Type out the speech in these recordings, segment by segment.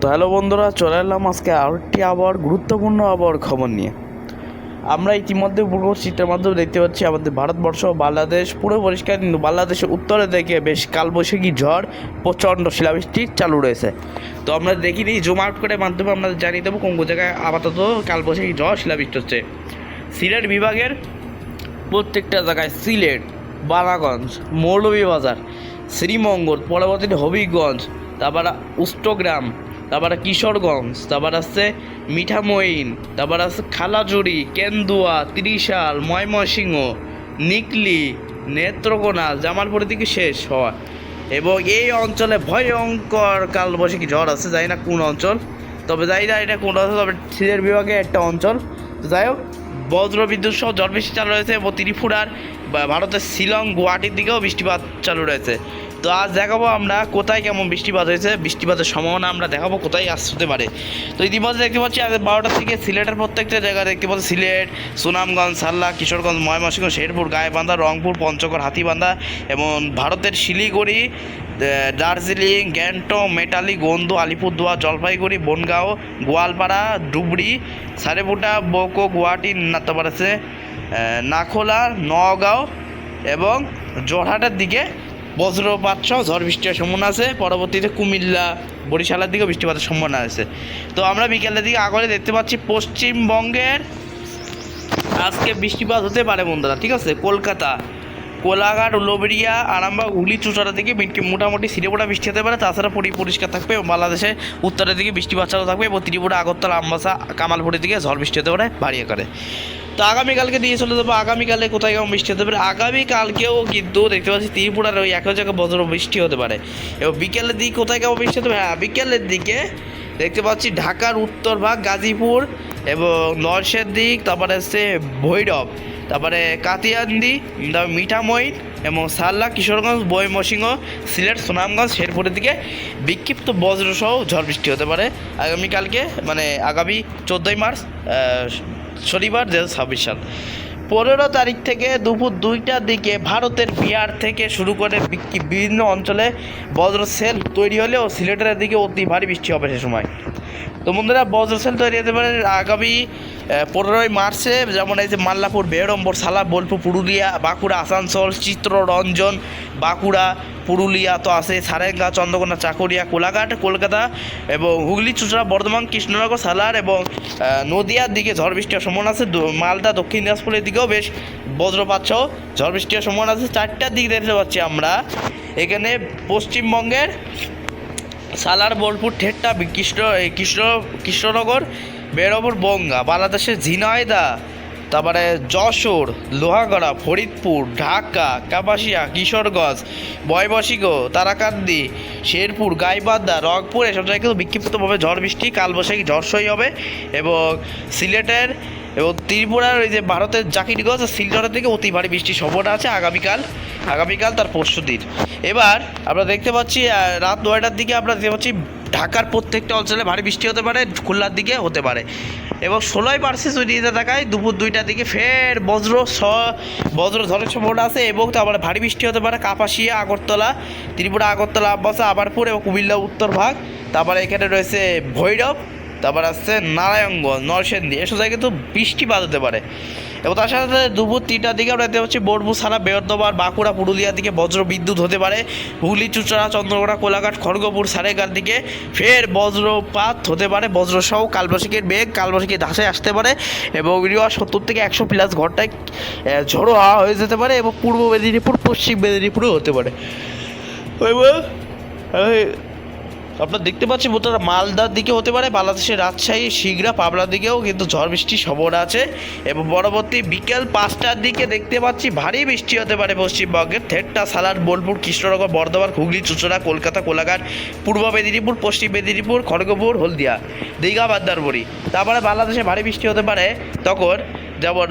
তো হ্যালো বন্ধুরা, চলে এলাম আজকে আরেকটি আবার গুরুত্বপূর্ণ খবর নিয়ে। আমরা ইতিমধ্যে পূর্ব চিত্রের মাধ্যমে দেখতে পাচ্ছি আমাদের ভারতবর্ষ বাংলাদেশ পুরো পরিষ্কার, কিন্তু বাংলাদেশের উত্তরে থেকে বেশ কালবৈশাখী ঝড় প্রচণ্ড শিলাবৃষ্টি চালু রয়েছে। তো আমরা দেখিনি, জুম আউট করে মাধ্যমে আমরা জানিয়ে দেবো কোন কোন জায়গায় আপাতত কালবৈশাখী ঝড় শিলাবৃষ্টি হচ্ছে। সিলেট বিভাগের প্রত্যেকটা জায়গায়, সিলেট, বালাগঞ্জ, মৌলভীবাজার, শ্রীমঙ্গল, পরবর্তীতে হবিগঞ্জ, তারপর উষ্টগ্রাম, তারপরে কিশোরগঞ্জ, তারপর আছে মিঠামইন, তারপর আছে খালাজুড়ি, কেন্দুয়া, ত্রিশাল, ময়মনসিংহ, নিকলি, নেত্রকোনা, জামালপুরের দিকে শেষ হওয়া। এবং এই অঞ্চলে ভয়ঙ্কর কালবৈশাখী ঝড় আছে, জানি না কোন অঞ্চল, তবে জানি না এটা কোন অঞ্চল, তবে সিলেট বিভাগে একটা অঞ্চল। তো যাই হোক, বজ্রবিদ্যুৎ সহ ঝড় বৃষ্টি চালু রয়েছে এবং ত্রিপুরার ভারতের শিলং, গুয়াহাটির দিকেও বৃষ্টিপাত চালু রয়েছে। তো আজ দেখাবো আমরা কোথায় কেমন বৃষ্টিপাত হয়েছে, বৃষ্টিপাতের সম্ভাবনা আমরা দেখাবো কোথায় আসতে পারে। তো ইতিমধ্যে দেখতে পাচ্ছি আজ 12টার থেকে সিলেটের প্রত্যেকটা জায়গায় দেখতে পাচ্ছি, সিলেট, সুনামগঞ্জ, সাল্লা, কিশোরগঞ্জ, ময়মনসিংহ, শেরপুর, গাইবান্ধা, রংপুর, পঞ্চগড়, হাতিবান্ধা এবং ভারতের শিলিগুড়ি, দার্জিলিং, গ্যাংটক, মেটালি, গোন্দ, আলিপুরদুয়ার, জলপাইগুড়ি, বনগাঁও, গোয়ালপাড়া, ধুবড়ি, সারেপুটা, বকো, গুয়াহাটি, তারপর আছে নাখোলা, নওগাঁও এবং যোরহাটের দিকে বজ্রপাত সহ ঝড় বৃষ্টির সম্ভাবনা আছে। পরবর্তীতে কুমিল্লা, বরিশালের দিকেও বৃষ্টিপাতের সম্ভাবনা আছে। তো আমরা বিকেলের দিকে আগলে দেখতে পাচ্ছি পশ্চিমবঙ্গের আজকে বৃষ্টিপাত হতে পারে বন্ধুরা, ঠিক আছে। কলকাতা, কোলাঘাট, উলুবেড়িয়া, আরামবাগ, হুগলি, চুঁচুড়া থেকে মোটামুটি সিরেপোটা বৃষ্টি হতে পারে। তাছাড়া পরিষ্কার থাকবে এবং বাংলাদেশে উত্তরের দিকে বৃষ্টিপাত চালু থাকবে এবং ত্রিপুরা, আগরতলা, আমবাসা, কামালপুরের দিকে ঝড় বৃষ্টি হতে পারে ভারী আকারে। তো আগামীকালকে দিয়ে চলে যাবো, আগামীকালে কোথায় কেমন বৃষ্টি হতে পারে। আগামীকালকেও কিন্তু দেখতে পাচ্ছি ত্রিপুরার ওই একই জায়গায় বজ্র বৃষ্টি হতে পারে এবং বিকেলের দিকে কোথায় কেমন বৃষ্টি হতে পারে। হ্যাঁ, বিকেলের দিকে দেখতে পাচ্ছি ঢাকার উত্তর ভাগ, গাজীপুর এবং নরসের দিক, তারপরে হচ্ছে ভৈরব, তারপরে কাতিয়ান্দি, মিঠামইন এবং সাল্লা, কিশোরগঞ্জ, ময়মনসিংহ, সিলেট, সুনামগঞ্জ, শেরপুরের দিকে বিক্ষিপ্ত বজ্রসহ ঝড় বৃষ্টি হতে পারে আগামীকালকে, মানে আগামী 14ই মার্চ, শনিবার 2026 সাল। 15 তারিখ থেকে দুপুর 2টার দিকে ভারতের বিহার থেকে শুরু করে বিভিন্ন অঞ্চলে বজ্রসেল তৈরি হলেও সিলেটের দিকে অতি ভারী বৃষ্টি হবে সে সময়। তো বন্ধুরা, বজ্রসেল তৈরি হতে পারে আগামী 15ই মার্চে, যেমন এই যে মাল্লাপুর, বেড়ম্বর, সালা, বোলপুর, পুরুলিয়া, বাঁকুড়া, আসানসোল, চিত্ররঞ্জন, বাঁকুড়া, পুরুলিয়া তো আছে, সারেঙ্গা, চন্দ্রকোনা, চাকুরিয়া, কোলাঘাট, কলকাতা এবং হুগলি, চুঁচুড়া, বর্ধমান, কৃষ্ণনগর, সালার এবং নদিয়ার দিকে ঝড় বৃষ্টি হওয়ার সম্ভাবনা আছে। মালদা, দক্ষিণ দিনাজপুরের দিকেও বেশ বজ্রপাত সহ ঝড় বৃষ্টি হওয়ার সম্ভাবনা আছে। 4টার দিকে দেখতে পাচ্ছি আমরা এখানে পশ্চিমবঙ্গের সালার, বোলপুর, ঠেট্টা, কৃষ্ণনগর, বেরপুর, বঙ্গা, বাংলাদেশের ঝিনাইদহ, তারপরে যশোর, লোহাগড়া, ফরিদপুর, ঢাকা, কাপাসিয়া, কিশোরগঞ্জ, ময়মনসিংহ, তারাকান্দি, শেরপুর, গাইবান্ধা, রংপুর এসব জায়গায় কিন্তু বিক্ষিপ্তভাবে ঝড় বৃষ্টি, কালবৈশাখী ঝড় সই হবে এবং সিলেটের এবং ত্রিপুরার ওই যে ভারতের জাকিরগঞ্জ, শিলচরের দিকে অতি ভারী বৃষ্টির সম্ভাবনা আছে আগামীকাল তার পরশু দিন। এবার আমরা দেখতে পাচ্ছি রাত 9টার দিকে আমরা দেখতে পাচ্ছি ঢাকার প্রত্যেকটা অঞ্চলে ভারী বৃষ্টি হতে পারে, খুলনার দিকে হতে পারে এবং 16ই মার্চে যদি দেখায় দুপুর 2টার দিকে ফের বজ্র ঝড়ের সম্ভাবনা আছে এবং তারপরে ভারী বৃষ্টি হতে পারে কাপাসিয়া, আগরতলা, ত্রিপুরা, আগরতলা, আমবাসা, আবারপুর এবং কুমিল্লা উত্তর ভাগ, তারপরে এখানে রয়েছে ভৈরব, তারপর আসছে নারায়ণগঞ্জ, নরসিংদী, এসব জায়গায় কিন্তু বৃষ্টিপাত হতে পারে এবং তার সাথে দুপুর 3টার দিকে আমরা দেখতে পাচ্ছি বোলপুর, সারা, বেয়রদবার, বাঁকুড়া, পুরুলিয়ার দিকে বজ্র বিদ্যুৎ হতে পারে। হুগলি, চুঁচুড়া, চন্দ্রকোনা, কোলাঘাট, খড়গপুর, সারেগার দিকে ফের বজ্রপাত হতে পারে, বজ্রসহ কালবৈশাখীর বেগ, কালবৈশাখী ধাঁচে আসতে পারে এবং 70 থেকে 100+ ঘন্টায় ঝোড়ো হাওয়া হয়ে যেতে পারে এবং পূর্ব মেদিনীপুর, পশ্চিম মেদিনীপুরও হতে পারে। আপনারা দেখতে পাচ্ছি বোধহয় মালদার দিকে হতে পারে, বাংলাদেশের রাজশাহী, সিংড়া, পাবনার দিকেও কিন্তু ঝড় বৃষ্টির সম্ভাবনা আছে এবং পরবর্তী বিকেল 5টার দিকে দেখতে পাচ্ছি ভারী বৃষ্টি হতে পারে পশ্চিমবঙ্গের ঠেট্টা, সালার, বোলপুর, কৃষ্ণনগর, বর্ধমান, হুগলি, চুঁচুড়া, কলকাতা, কোলাঘাট, পূর্ব মেদিনীপুর, পশ্চিম মেদিনীপুর, খড়গপুর, হলদিয়া, দীঘা, বান্দারবাড়ি। তারপরে বাংলাদেশে ভারী বৃষ্টি হতে পারে তখন, যেমন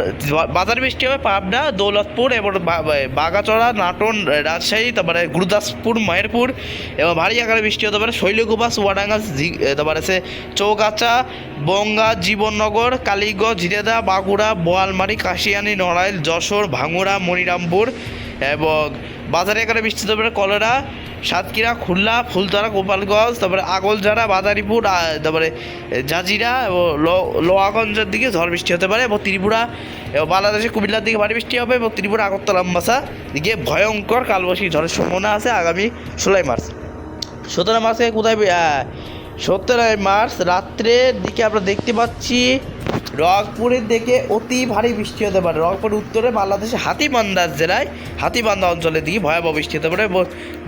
বাজার বৃষ্টি হবে পাবনা, দৌলতপুর এবং বাগাচড়া, নাটোর, রাজশাহী, তারপরে গুরুদাসপুর, মেহেরপুর এবং ভারী আকারে বৃষ্টি হতে পারে শৈলকুপা, চুয়াডাঙ্গা, তারপরে আছে চৌগাছা, বঙ্গা, জীবননগর, কালীগঞ্জ, ঝিনেদা, বাঁকুড়া, বোয়ালমারি, কাশিয়ানী, নড়াইল, যশোর, ভাঙুড়া, মনিরামপুর এবং বাজারে আকারে বৃষ্টি হতে পারে কলেরা, সাতক্ষীরা, খুলনা, ফুলতলা, গোপালগঞ্জ, তারপরে আগলঝাড়া, মাদারীপুর, তারপরে জাজিরা এবং লোহাগঞ্জের দিকে ঝড় বৃষ্টি হতে পারে এবং ত্রিপুরা এবং বাংলাদেশের কুমিল্লার দিকে ভারী বৃষ্টি হবে এবং ত্রিপুরা আগরতলা আমবাসা দিকে ভয়ঙ্কর কালবৈশাখী ঝড়ের সম্ভাবনা আছে আগামী 16 মার্চ। 17 মার্চ থেকে কোথায় 17 মার্চ রাত্রের দিকে আমরা দেখতে পাচ্ছি রংপুরের দিকে অতি ভারী বৃষ্টি হতে পারে। রংপুর উত্তরে বাংলাদেশের হাতিবান্ধা জেলায় হাতিবান্ধা অঞ্চলের দিকে ভয়াবহ বৃষ্টি হতে পারে।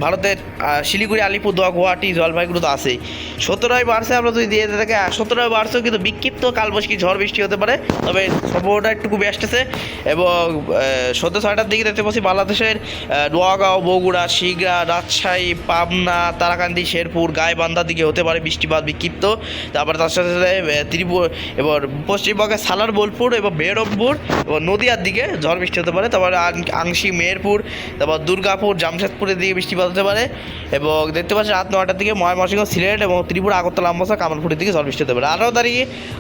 ভারতের শিলিগুড়ি, আলিপুরদুয়ার, গুয়াহাটি, জলপাইগুড়ি তো আছেই। 17 মার্চে আমরা যদি দিয়ে থাকে 17 মার্চেও কিন্তু বিক্ষিপ্ত কালবৈশাখী ঝড় বৃষ্টি হতে পারে, তবে সম্ভাবনাটা একটু কমে আসতেছে। এবং সন্ধ্যে 6টার দিকে দেখতে পাচ্ছি বাংলাদেশের নোয়াগাঁও, বগুড়া, শিগড়া, রাজশাহী, পাবনা, তারাকান্দি, শেরপুর, গাইবান্ধার দিকে হতে পারে বৃষ্টিপাত বিক্ষিপ্ত। তারপরে তার সাথে সাথে ত্রিপুরা এবং পশ্চিমবঙ্গের সালার, বোলপুর এবং বেরমপুর এবং নদিয়ার দিকে ঝড় বৃষ্টি হতে পারে। তারপরে আংশিক মেহেরপুর, তারপর দুর্গাপুর, জামশেদপুরের দিকে বৃষ্টিপাত হতে পারে। এবং দেখতে পাচ্ছি রাত 9টার দিকে ময়মনসিংহ, সিলেট এবং ত্রিপুরা, আগরতলা, আমবাসা, কামালপুরের দিকে ঝড় বৃষ্টি হতে পারে।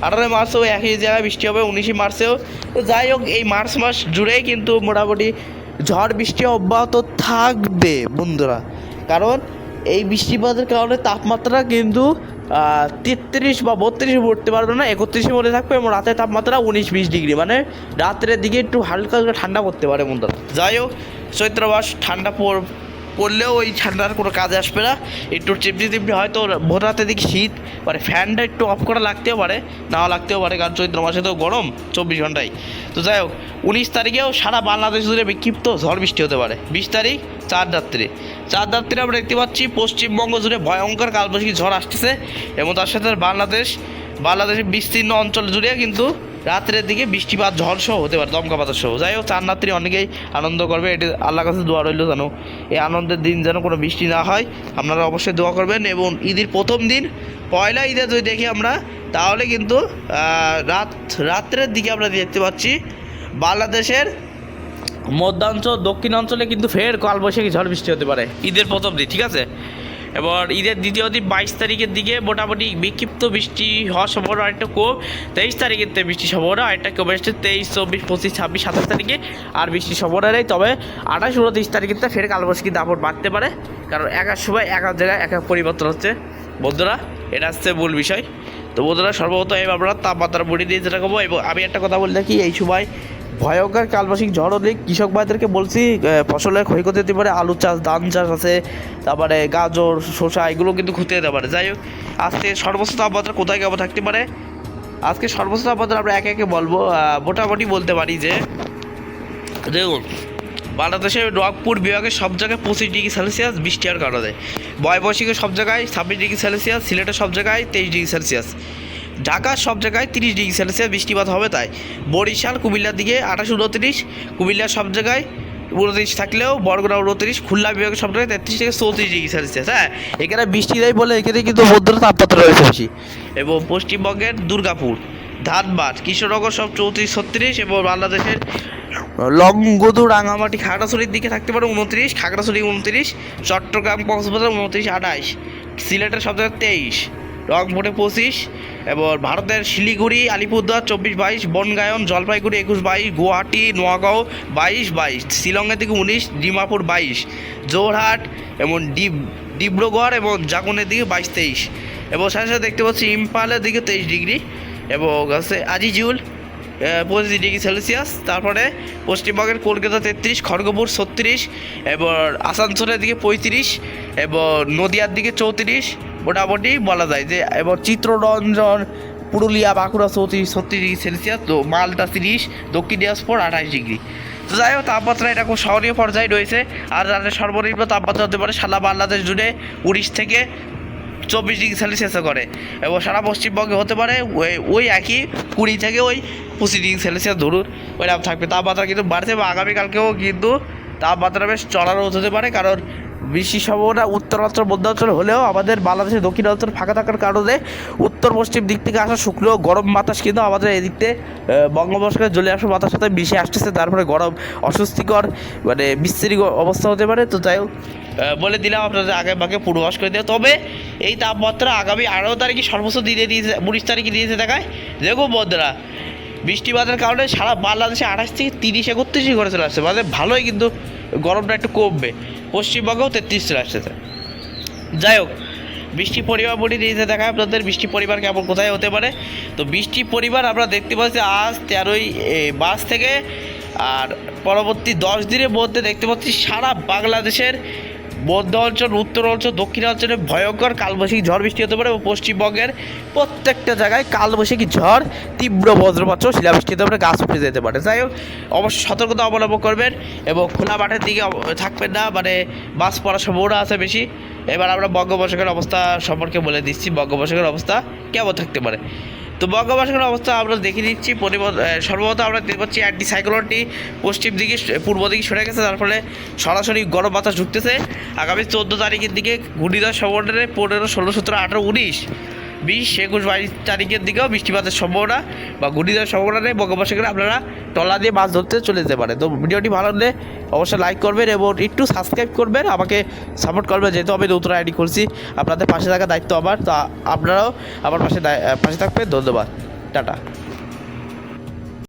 18 মার্চেও একই জায়গায় বৃষ্টি হবে, 19 মার্চেও। তো যাই হোক, এই মার্চ মাস জুড়েই কিন্তু মোটামুটি ঝড় বৃষ্টি অব্যাহত থাকবে বন্ধুরা, কারণ এই বৃষ্টিপাতের কারণে তাপমাত্রা কিন্তু 33 বা 32 উঠতে পারবে না, 31 মধ্যে থাকবে এবং রাতের তাপমাত্রা 19-20 ডিগ্রি, মানে রাত্রের দিকে একটু হালকা হালকা ঠান্ডা পড়তে পারে বন্ধুরা। যাই হোক, চৈত্র মাস ঠান্ডা পড়লেও ওই ঠান্ডার কোনো কাজে আসবে না, একটু চিপড়ি হয়তো ভোর রাতের দিকে শীত, মানে ফ্যানটা একটু অফ করা লাগতেও পারে, নাও লাগতেও পারে, কারণ চৈত্র মাসে তো গরম 24 ঘন্টায়। তো যাই হোক, 19 তারিখেও সারা বাংলাদেশ জুড়ে বিক্ষিপ্ত ঝড় বৃষ্টি হতে পারে। 20 তারিখ 4 রাত্রে আমরা দেখতে পাচ্ছি পশ্চিমবঙ্গ জুড়ে ভয়ঙ্কর কালবৈশাখী ঝড় আসতেছে এবং তার সাথে বাংলাদেশের বিস্তীর্ণ অঞ্চল জুড়ে কিন্তু রাত্রের দিকে বৃষ্টিপাত ঝড় সহ হতে পারে, দমকা বাতাস সহ। যাই হোক, 4 রাত্রি অনেকেই আনন্দ করবে, এটি আল্লাহর কাছে দোয়া রইল যেন এই আনন্দের দিন যেন কোনো বৃষ্টি না হয়। আপনারা অবশ্যই দোয়া করবেন। এবং ঈদের প্রথম দিন পয়লা ঈদে যদি দেখি আমরা, তাহলে কিন্তু রাত্রের দিকে আমরা দেখতে পাচ্ছি বাংলাদেশের মধ্যাঞ্চল, দক্ষিণাঞ্চলে কিন্তু ফের কালবৈশাখী ঝড় বৃষ্টি হতে পারে ঈদের প্রথম দিন, ঠিক আছে। এবার ঈদের দ্বিতীয় দিন 22 তারিখের দিকে মোটামুটি বিক্ষিপ্ত বৃষ্টি হওয়ার সম্ভাবনা আরেকটা কম। 23 তারিখের বৃষ্টির সম্ভাবনা আরেকটা কমে এসেছে। 23, 24, 25, 26, 27 তারিখে আর বৃষ্টির সম্ভাবনা নেই। তবে 28, 29 তারিখের ফের কালবৈশাখী দাপট বাড়তে পারে, কারণ এক এক সময় এক এক জায়গায় এক এক পরিবর্তন হচ্ছে বন্ধুরা, এটা হচ্ছে মূল বিষয়। তো বন্ধুরা, সর্বপ্রথম আমরা তাপমাত্রা বডি দিয়ে যেটা করবো। এবং আমি একটা কথা বলে থাকি, এই সময় ভয়ঙ্কর কালবৈশাখী ঝড় হলে কৃষক ভাইদেরকে বলছি ফসলের ক্ষয়ক্ষতি হতে পারে, আলু চাষ, ধান চাষ আছে, তারপরে গাজর, শসা, এগুলো কিন্তু ক্ষতি হতে পারে। যাই হোক, আজকে সর্বোচ্চ তাপমাত্রা কোথায় কেমন থাকতে পারে, আজকে সর্বোচ্চ তাপমাত্রা আমরা একে একে বলবো। মোটামুটি বলতে পারি যে দেখুন, বাংলাদেশের রংপুর বিভাগের সব জায়গায় 25 ডিগ্রি সেলসিয়াস বৃষ্টি হওয়ার কারণে, ময়মনসিংহের সব জায়গায় 26 ডিগ্রি সেলসিয়াস, সিলেটের সব জায়গায় 23 ডিগ্রি সেলসিয়াস, ঢাকার সব জায়গায় 30 ডিগ্রি সেলসিয়াস বৃষ্টিপাত হবে। তাই বরিশাল, কুমিল্লার দিকে 28, 29, কুমিল্লার সব জায়গায় 29 থাকলেও বরগুনা 29, খুলনা বিভাগের সব জায়গায় 33 থেকে 34 ডিগ্রি সেলসিয়াস। হ্যাঁ, এখানে বৃষ্টি দেয় বলে এখানে কিন্তু মধ্যে তাপমাত্রা রয়েছে বেশি। এবং পশ্চিমবঙ্গের দুর্গাপুর, ধানবাদ, কৃষ্ণনগর সব 34, 36 এবং বাংলাদেশের লংগদু, রাঙামাটি, খাগড়াছড়ির দিকে থাকতে পারে 29, খাগড়াছড়ি 29, চট্টগ্রাম, কক্সবাজার 29, 28, সিলেটের সব জায়গায় 23, রংপুরে 25 এবং ভারতের শিলিগুড়ি, আলিপুরদুয়ার 24, 22, বনগায়ন, জলপাইগুড়ি 21, 22, গুয়াহাটি, নোয়াগাঁও 22, 22, শিলংয়ের দিকে 19, ডিমাপুর 22, জোরহাট এবং ডিব্রুগড় এবং জাগুনের দিকে 22, 23 এবং সাথে সাথে দেখতে পাচ্ছি ইম্ফলের দিকে 23 ডিগ্রি এবং আছে আজিজুল 25 ডিগ্রি সেলসিয়াস। তারপরে পশ্চিমবঙ্গের কলকাতা 33, খড়গপুর 36 এবং আসানসোলের দিকে 35 এবং নদিয়ার দিকে 34 মোটামুটি বলা যায় যে। এবং চিত্তরঞ্জন, পুরুলিয়া, বাঁকুড়া 36 ডিগ্রি সেলসিয়াস, তো মালদা 30, দক্ষিণ দিনাজপুর 28 ডিগ্রি। তো যাই হোক, তাপমাত্রা এটা খুব সহনীয় পর্যায়ে রয়েছে। আর যাদের সর্বনিম্ন তাপমাত্রা হতে পারে সারা বাংলাদেশ জুড়ে 19 থেকে 24 ডিগ্রি সেলসিয়াসে করে এবং সারা পশ্চিমবঙ্গে হতে পারে ওই একই 20 থেকে 25 ডিগ্রি সেলসিয়াস ধরুন ওইরকম থাকবে। তাপমাত্রা কিন্তু বাড়ছে এবং আগামীকালকেও কিন্তু তাপমাত্রা বেশ চড়ানো হতে পারে, কারণ বৃষ্টির সম্ভাবনা উত্তরাঞ্চল, মধ্যাঞ্চল হলেও আমাদের বাংলাদেশের দক্ষিণাঞ্চল ফাঁকা থাকার কারণে উত্তর পশ্চিম দিক থেকে আসা শুকনো গরম বাতাস কিন্তু আমাদের এদিকতে বঙ্গোপসাগরে জ্বলে আসা বাতাস সাথে মিশে আসতেছে, তারপরে গরম অস্বস্তিকর মানে বিস্তৃত অবস্থা হতে পারে। তো যাই হোক, বলে দিলাম আপনাদের আগে ভাগে পূর্বাভাস করে দেওয়া। তবে এই তাপমাত্রা আগামী 18 তারিখে সর্বোচ্চ দিয়েছে, 19 তারিখে দিয়েছে দেখায়। দেখো বন্ধুরা, বৃষ্টিপাতের কারণে সারা বাংলাদেশে 28 থেকে 30, 31 করে চলে আসছে, মানে ভালোই কিন্তু গরমটা একটু কমবে। পশ্চিমবঙ্গেও 33 চলে আসছে। যাই হোক, বৃষ্টি পরিবার বলি দিয়েছে দেখা আপনাদের বৃষ্টি পরিবার কেমন কোথায় হতে পারে। তো বৃষ্টি পরিবার আমরা দেখতে পাচ্ছি আজ 13 মার্চ থেকে, আর পরবর্তী 10 দিনের মধ্যে দেখতে পাচ্ছি সারা বাংলাদেশের মধ্য অঞ্চল, উত্তর অঞ্চল, দক্ষিণ অঞ্চলে ভয়ঙ্কর কালবৈশাখী ঝড় বৃষ্টি হতে পারে এবং পশ্চিমবঙ্গের প্রত্যেকটা জায়গায় কালবৈশাখী ঝড়, তীব্র বজ্রপাত, শিলাবৃষ্টি হতে পারে, গাছ উঠে যেতে পারে। যাই হোক, অবশ্যই সতর্কতা অবলম্বন করবেন এবং খোলা মাঠের দিকে থাকবেন না, মানে বাস পড়ার সম্ভাবনা আছে বেশি। এবার আমরা বঙ্গোপসাগরের অবস্থা সম্পর্কে বলে দিচ্ছি, বঙ্গোপসাগরের অবস্থা কেমন থাকতে পারে। তো বঙ্গোপসাগরের অবস্থা আমরা দেখে নিচ্ছি। সর্বপ্রথম আমরা দেখতে পাচ্ছি অ্যান্টি সাইক্লোনটি পশ্চিম দিকে, পূর্ব দিকে সরে গেছে, যার ফলে সরাসরি গরম বাতাস ঢুকতেছে। আগামী 14 তারিখের দিকে ঘূর্ণিঝড় সম্ভাবনা 15, 16, 17, 18, 19, 20, 21, 22 তারিখের দিকেও বৃষ্টিপাতের সম্ভাবনা বা ঘূর্ণিঝড়ের সম্ভাবনা নেই। বঙ্গোপসাগরে আপনারা ট্রলার দিয়ে মাছ ধরতে চলে যেতে পারে। তো ভিডিওটি ভালো লাগলে অবশ্যই লাইক করবেন এবং একটু সাবস্ক্রাইব করবেন, আমাকে সাপোর্ট করবেন, যেহেতু আমি নতুন আইডি করছি। আপনাদের পাশে থাকার দায়িত্ব আমার, তো আপনারাও আমার পাশে থাকবেন। ধন্যবাদ, টাটা।